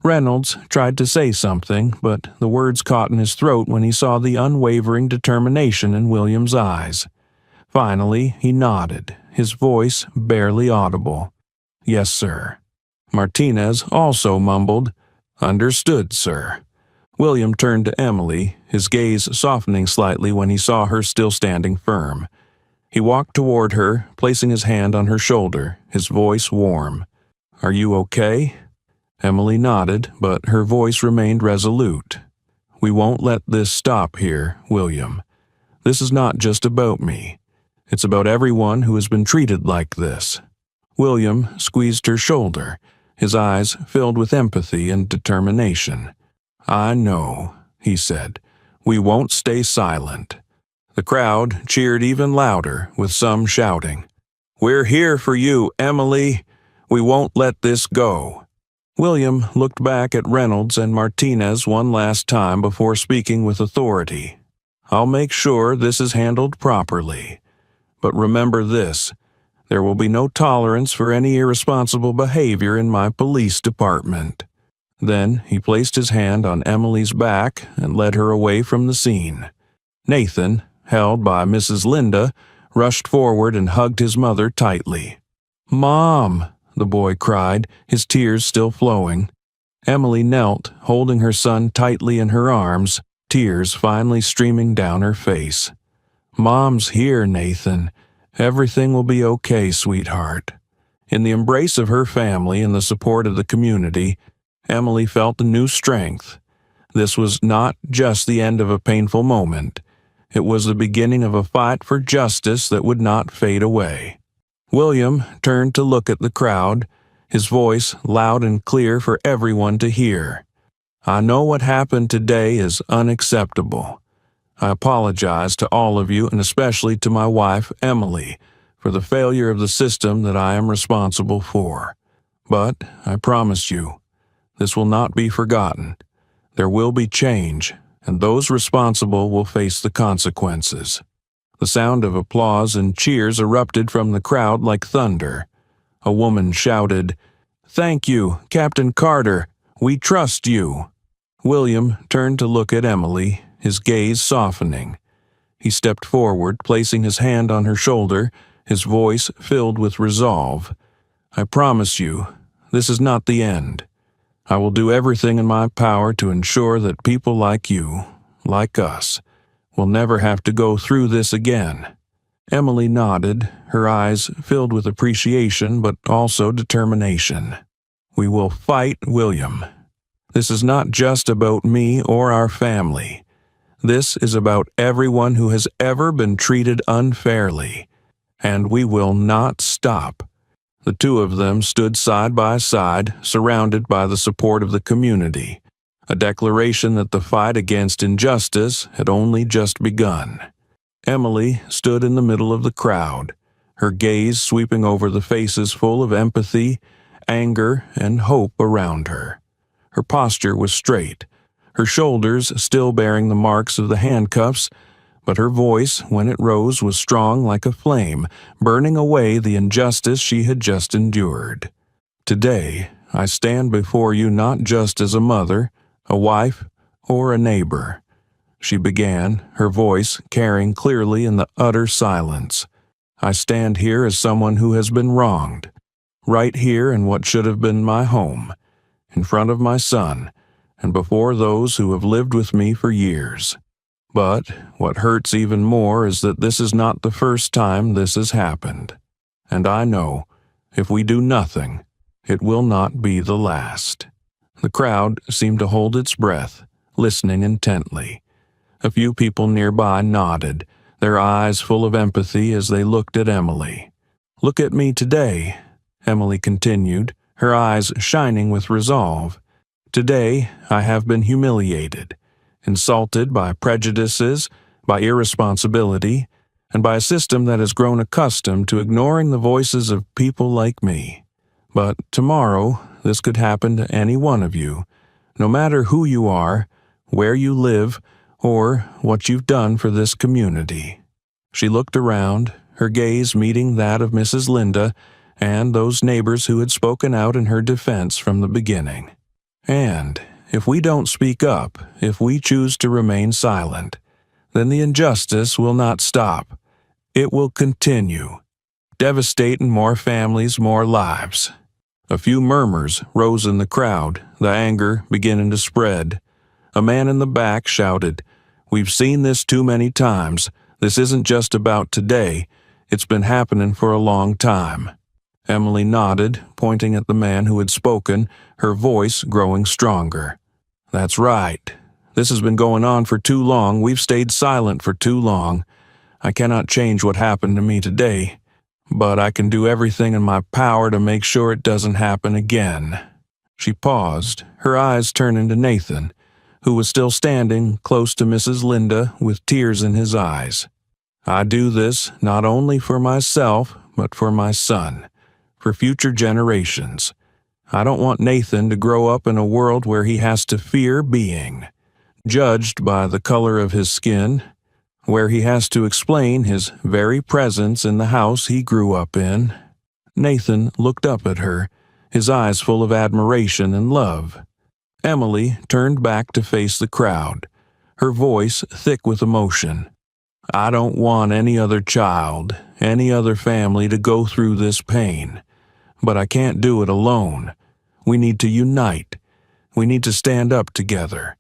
Reynolds tried to say something, but the words caught in his throat when he saw the unwavering determination in William's eyes. Finally, he nodded, his voice barely audible. "Yes, sir." Martinez also mumbled, "Understood, sir." William turned to Emily, his gaze softening slightly when he saw her still standing firm. He walked toward her, placing his hand on her shoulder, his voice warm. "Are you okay?" Emily nodded, but her voice remained resolute. "We won't let this stop here, William. This is not just about me. It's about everyone who has been treated like this." William squeezed her shoulder, his eyes filled with empathy and determination. "I know," he said. "We won't stay silent." The crowd cheered even louder, with some shouting, "We're here for you, Emily. We won't let this go." William looked back at Reynolds and Martinez one last time before speaking with authority. "I'll make sure this is handled properly. But remember this, there will be no tolerance for any irresponsible behavior in my police department." Then he placed his hand on Emily's back and led her away from the scene. Nathan, held by Mrs. Linda, rushed forward and hugged his mother tightly. "Mom!" the boy cried, his tears still flowing. Emily knelt, holding her son tightly in her arms, tears finally streaming down her face. "Mom's here, Nathan. Everything will be okay, sweetheart." In the embrace of her family and the support of the community, Emily felt a new strength. This was not just the end of a painful moment. It was the beginning of a fight for justice that would not fade away. William turned to look at the crowd, his voice loud and clear for everyone to hear. "I know what happened today is unacceptable. I apologize to all of you and especially to my wife, Emily, for the failure of the system that I am responsible for. But I promise you, this will not be forgotten. There will be change, and those responsible will face the consequences." The sound of applause and cheers erupted from the crowd like thunder. A woman shouted, "Thank you, Captain Carter. We trust you." William turned to look at Emily, his gaze softening. He stepped forward, placing his hand on her shoulder, his voice filled with resolve. "I promise you, this is not the end. I will do everything in my power to ensure that people like you, like us, will never have to go through this again." Emily nodded, her eyes filled with appreciation but also determination. "We will fight, William. This is not just about me or our family. This is about everyone who has ever been treated unfairly. And we will not stop." The two of them stood side by side, surrounded by the support of the community, a declaration that the fight against injustice had only just begun. Emily stood in the middle of the crowd, her gaze sweeping over the faces full of empathy, anger, and hope around her. Her posture was straight, her shoulders still bearing the marks of the handcuffs, but her voice, when it rose, was strong like a flame, burning away the injustice she had just endured. "Today, I stand before you not just as a mother, a wife, or a neighbor," she began, her voice carrying clearly in the utter silence. "I stand here as someone who has been wronged, right here in what should have been my home, in front of my son, and before those who have lived with me for years. But what hurts even more is that this is not the first time this has happened. And I know, if we do nothing, it will not be the last." The crowd seemed to hold its breath, listening intently. A few people nearby nodded, their eyes full of empathy as they looked at Emily. "Look at me today," Emily continued, her eyes shining with resolve. Today, I have been humiliated, insulted by prejudices, by irresponsibility, and by a system that has grown accustomed to ignoring the voices of people like me. But tomorrow, this could happen to any one of you, no matter who you are, where you live, or what you've done for this community. She looked around, her gaze meeting that of Mrs. Linda and those neighbors who had spoken out in her defense from the beginning. And if we don't speak up, if we choose to remain silent, then the injustice will not stop. It will continue, devastating more families, more lives. A few murmurs rose in the crowd, the anger beginning to spread. A man in the back shouted, "We've seen this too many times. This isn't just about today. It's been happening for a long time." Emily nodded, pointing at the man who had spoken, her voice growing stronger. "That's right. This has been going on for too long. We've stayed silent for too long. I cannot change what happened to me today, but I can do everything in my power to make sure it doesn't happen again." She paused, her eyes turning to Nathan, who was still standing close to Mrs. Linda with tears in his eyes. "I do this not only for myself, but for my son, for future generations. I don't want Nathan to grow up in a world where he has to fear being judged by the color of his skin, where he has to explain his very presence in the house he grew up in." Nathan looked up at her, his eyes full of admiration and love. Emily turned back to face the crowd, her voice thick with emotion. "I don't want any other child, any other family to go through this pain. But I can't do it alone. We need to unite. We need to stand up together,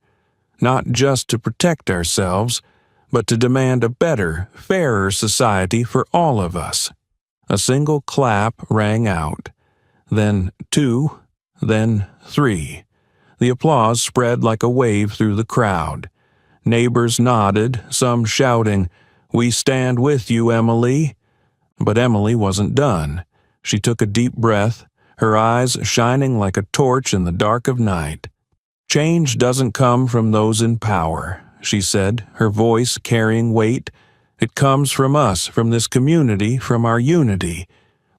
not just to protect ourselves, but to demand a better, fairer society for all of us." A single clap rang out, then two, then three. The applause spread like a wave through the crowd. Neighbors nodded, some shouting, "We stand with you, Emily." But Emily wasn't done. She took a deep breath, her eyes shining like a torch in the dark of night. "Change doesn't come from those in power," she said, her voice carrying weight. "It comes from us, from this community, from our unity.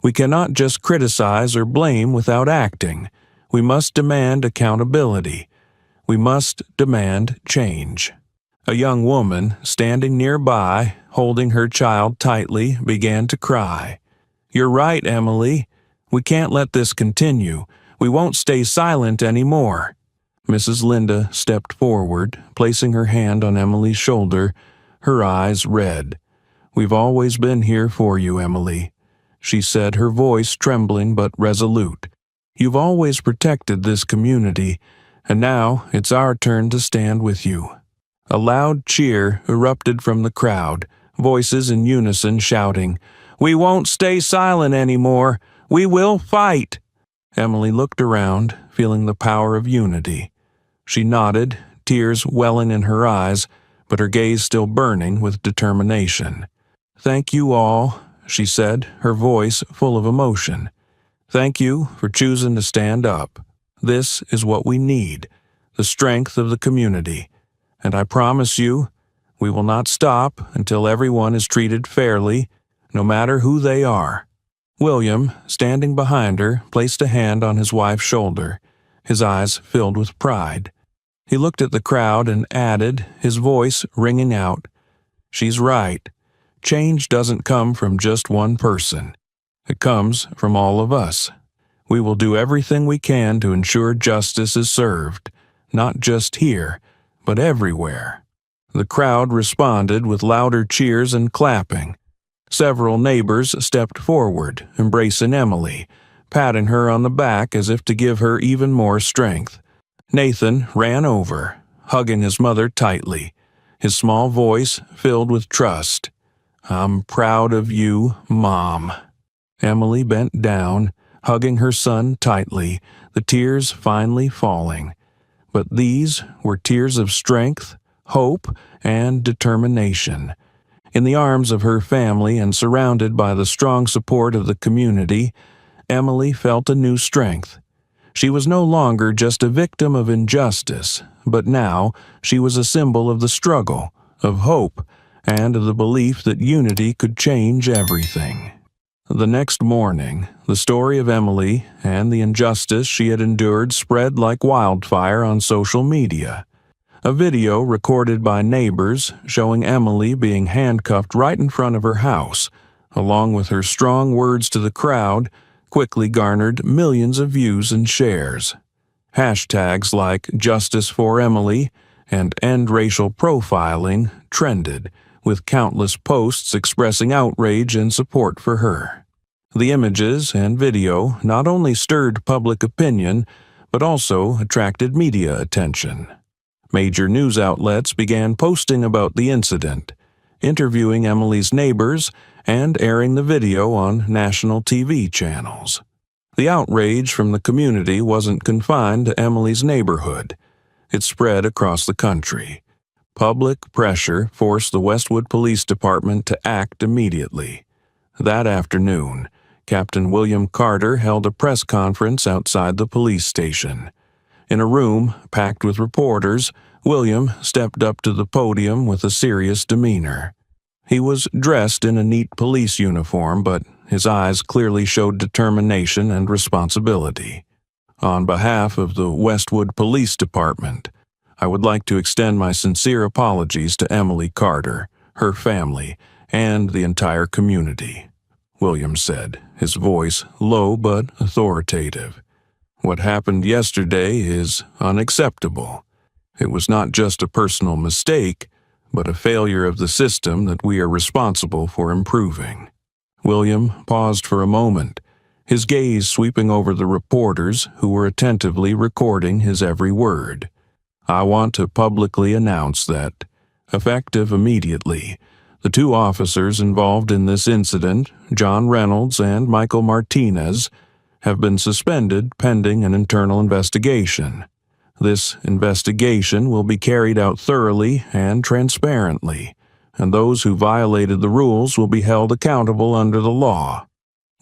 We cannot just criticize or blame without acting. We must demand accountability. We must demand change." A young woman, standing nearby, holding her child tightly, began to cry. "You're right, Emily. We can't let this continue. We won't stay silent anymore." Mrs. Linda stepped forward, placing her hand on Emily's shoulder, her eyes red. "We've always been here for you, Emily," she said, her voice trembling but resolute. "You've always protected this community, and now it's our turn to stand with you." A loud cheer erupted from the crowd, voices in unison shouting, "We won't stay silent anymore. We will fight." Emily looked around, feeling the power of unity. She nodded, tears welling in her eyes, but her gaze still burning with determination. "Thank you all," she said, her voice full of emotion. "Thank you for choosing to stand up. This is what we need, the strength of the community. And I promise you, we will not stop until everyone is treated fairly, no matter who they are." William, standing behind her, placed a hand on his wife's shoulder, his eyes filled with pride. He looked at the crowd and added, his voice ringing out, "She's right. Change doesn't come from just one person. It comes from all of us. We will do everything we can to ensure justice is served, not just here, but everywhere." The crowd responded with louder cheers and clapping. Several neighbors stepped forward, embracing Emily, patting her on the back as if to give her even more strength. Nathan ran over, hugging his mother tightly, his small voice filled with trust. "I'm proud of you, Mom." Emily bent down, hugging her son tightly, the tears finally falling. But these were tears of strength, hope, and determination. In the arms of her family and surrounded by the strong support of the community, Emily felt a new strength. She was no longer just a victim of injustice, but now she was a symbol of the struggle, of hope, and of the belief that unity could change everything. The next morning, the story of Emily and the injustice she had endured spread like wildfire on social media. A video recorded by neighbors showing Emily being handcuffed right in front of her house, along with her strong words to the crowd, quickly garnered millions of views and shares. Hashtags like Justice for Emily and End Racial Profiling trended, with countless posts expressing outrage and support for her. The images and video not only stirred public opinion, but also attracted media attention. Major news outlets began posting about the incident, interviewing Emily's neighbors, and airing the video on national TV channels. The outrage from the community wasn't confined to Emily's neighborhood. It spread across the country. Public pressure forced the Westwood Police Department to act immediately. That afternoon, Captain William Carter held a press conference outside the police station. In a room packed with reporters, William stepped up to the podium with a serious demeanor. He was dressed in a neat police uniform, but his eyes clearly showed determination and responsibility. On behalf of the Westwood Police Department, I would like to extend my sincere apologies to Emily Carter, her family, and the entire community, William said, his voice low but authoritative. What happened yesterday is unacceptable. It was not just a personal mistake, but a failure of the system that we are responsible for improving. William paused for a moment, his gaze sweeping over the reporters who were attentively recording his every word. I want to publicly announce that, effective immediately, the two officers involved in this incident, John Reynolds and Michael Martinez, have been suspended pending an internal investigation. This investigation will be carried out thoroughly and transparently, and those who violated the rules will be held accountable under the law.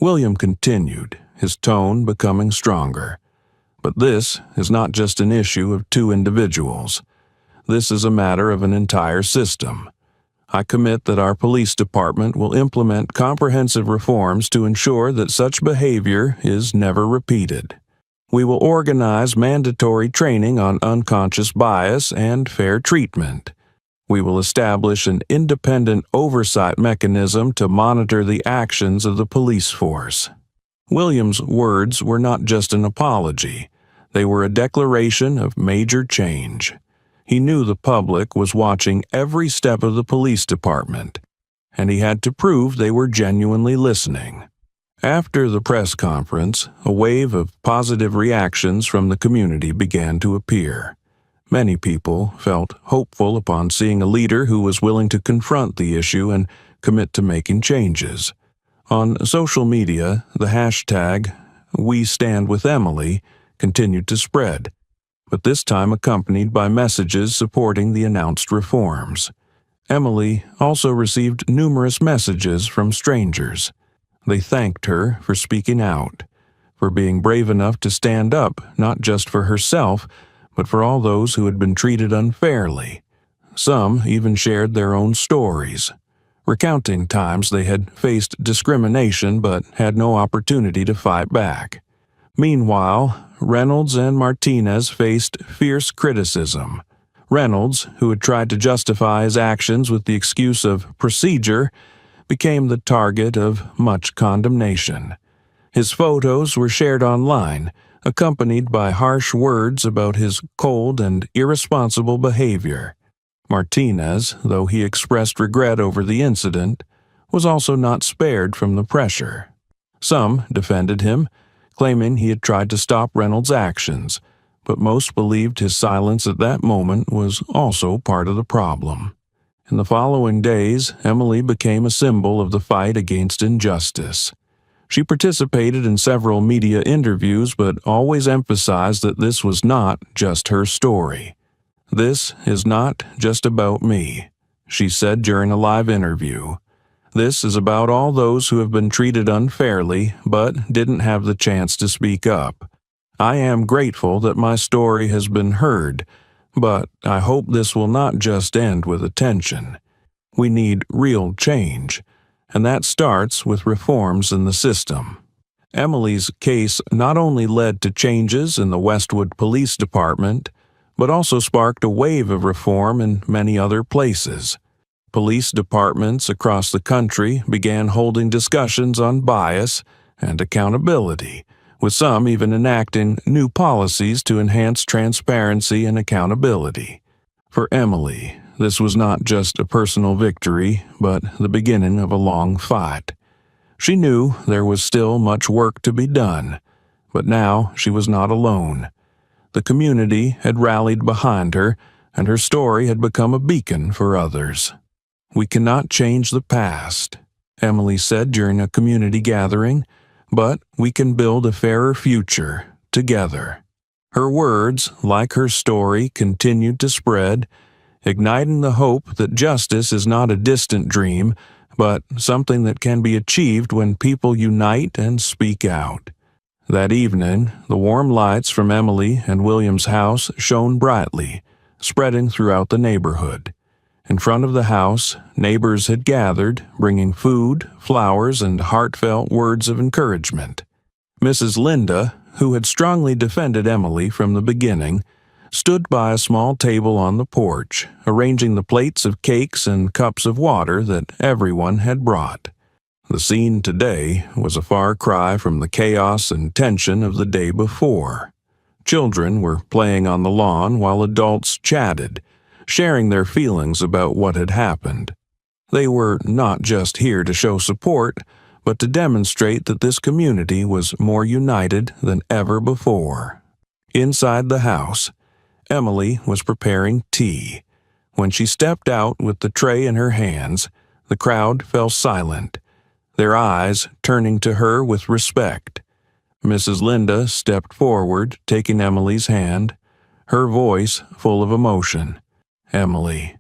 William continued, his tone becoming stronger. But this is not just an issue of two individuals. This is a matter of an entire system. I commit that our police department will implement comprehensive reforms to ensure that such behavior is never repeated. We will organize mandatory training on unconscious bias and fair treatment. We will establish an independent oversight mechanism to monitor the actions of the police force. William's words were not just an apology. They were a declaration of major change. He knew the public was watching every step of the police department, and he had to prove they were genuinely listening. After the press conference, a wave of positive reactions from the community began to appear. Many people felt hopeful upon seeing a leader who was willing to confront the issue and commit to making changes. On social media, the hashtag #WeStandWithEmily continued to spread, but this time accompanied by messages supporting the announced reforms. Emily also received numerous messages from strangers. They thanked her for speaking out, for being brave enough to stand up not just for herself, but for all those who had been treated unfairly. Some even shared their own stories, recounting times they had faced discrimination but had no opportunity to fight back. Meanwhile, Reynolds and Martinez faced fierce criticism. Reynolds, who had tried to justify his actions with the excuse of procedure, became the target of much condemnation. His photos were shared online, accompanied by harsh words about his cold and irresponsible behavior. Martinez, though he expressed regret over the incident, was also not spared from the pressure. Some defended him, claiming he had tried to stop Reynolds' actions, but most believed his silence at that moment was also part of the problem. In the following days, Emily became a symbol of the fight against injustice. She participated in several media interviews but always emphasized that this was not just her story. "This is not just about me," she said during a live interview. "This is about all those who have been treated unfairly but didn't have the chance to speak up. I am grateful that my story has been heard, but I hope this will not just end with attention. We need real change, and that starts with reforms in the system. Emily's case not only led to changes in the Westwood Police Department, but also sparked a wave of reform in many other places. Police departments across the country began holding discussions on bias and accountability, with some even enacting new policies to enhance transparency and accountability. For Emily, this was not just a personal victory, but the beginning of a long fight. She knew there was still much work to be done, but now she was not alone. The community had rallied behind her, and her story had become a beacon for others. "We cannot change the past," Emily said during a community gathering, "but we can build a fairer future together." Her words, like her story, continued to spread, igniting the hope that justice is not a distant dream, but something that can be achieved when people unite and speak out. That evening, the warm lights from Emily and William's house shone brightly, spreading throughout the neighborhood. In front of the house, neighbors had gathered, bringing food, flowers, and heartfelt words of encouragement. Mrs. Linda, who had strongly defended Emily from the beginning, stood by a small table on the porch, arranging the plates of cakes and cups of water that everyone had brought. The scene today was a far cry from the chaos and tension of the day before. Children were playing on the lawn while adults chatted, sharing their feelings about what had happened. They were not just here to show support, but to demonstrate that this community was more united than ever before. Inside the house, Emily was preparing tea. When she stepped out with the tray in her hands, the crowd fell silent, their eyes turning to her with respect. Mrs. Linda stepped forward, taking Emily's hand, her voice full of emotion. "Emily,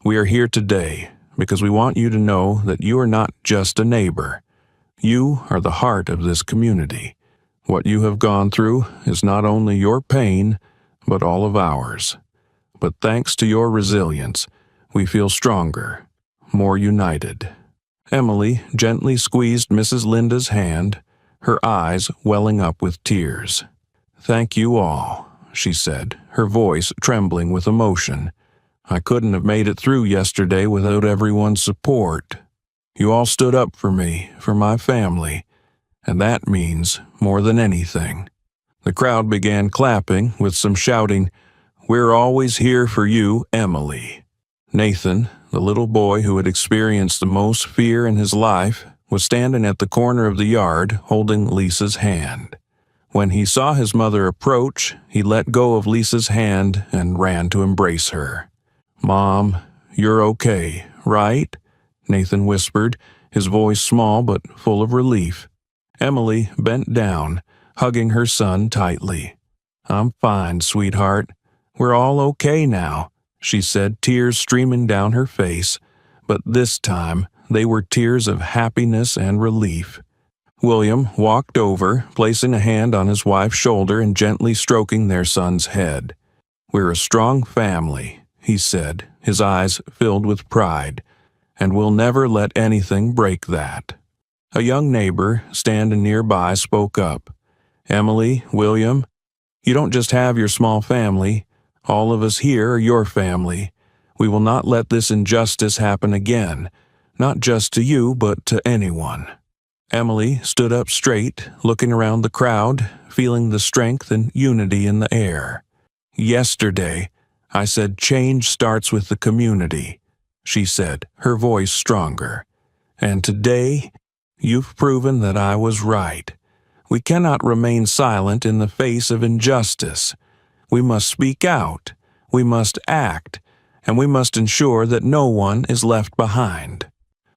we are here today because we want you to know that you are not just a neighbor. You are the heart of this community. What you have gone through is not only your pain, but all of ours. But thanks to your resilience, we feel stronger, more united." Emily gently squeezed Mrs. Linda's hand, her eyes welling up with tears. "Thank you all," she said, her voice trembling with emotion. "I couldn't have made it through yesterday without everyone's support. You all stood up for me, for my family, and that means more than anything." The crowd began clapping, with some shouting, "We're always here for you, Emily." Nathan, the little boy who had experienced the most fear in his life, was standing at the corner of the yard holding Lisa's hand. When he saw his mother approach, he let go of Lisa's hand and ran to embrace her. "Mom, you're okay, right?" Nathan whispered, his voice small but full of relief. Emily bent down, hugging her son tightly. "I'm fine, sweetheart. We're all okay now," she said, tears streaming down her face, but this time they were tears of happiness and relief. William walked over, placing a hand on his wife's shoulder and gently stroking their son's head. "We're a strong family," he said, his eyes filled with pride, "and we'll never let anything break that." A young neighbor standing nearby spoke up. "Emily, William, you don't just have your small family. All of us here are your family. We will not let this injustice happen again, not just to you, but to anyone." Emily stood up straight, looking around the crowd, feeling the strength and unity in the air. "Yesterday, I said change starts with the community," she said, her voice stronger. "And today, you've proven that I was right. We cannot remain silent in the face of injustice. We must speak out, we must act, and we must ensure that no one is left behind."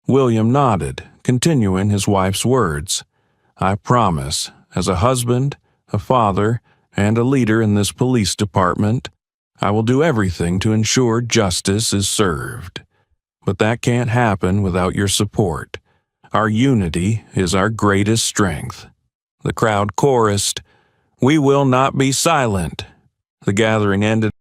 William nodded, continuing his wife's words. "I promise, as a husband, a father, and a leader in this police department, I will do everything to ensure justice is served. But that can't happen without your support. Our unity is our greatest strength." The crowd chorused, We will not be silent. The gathering ended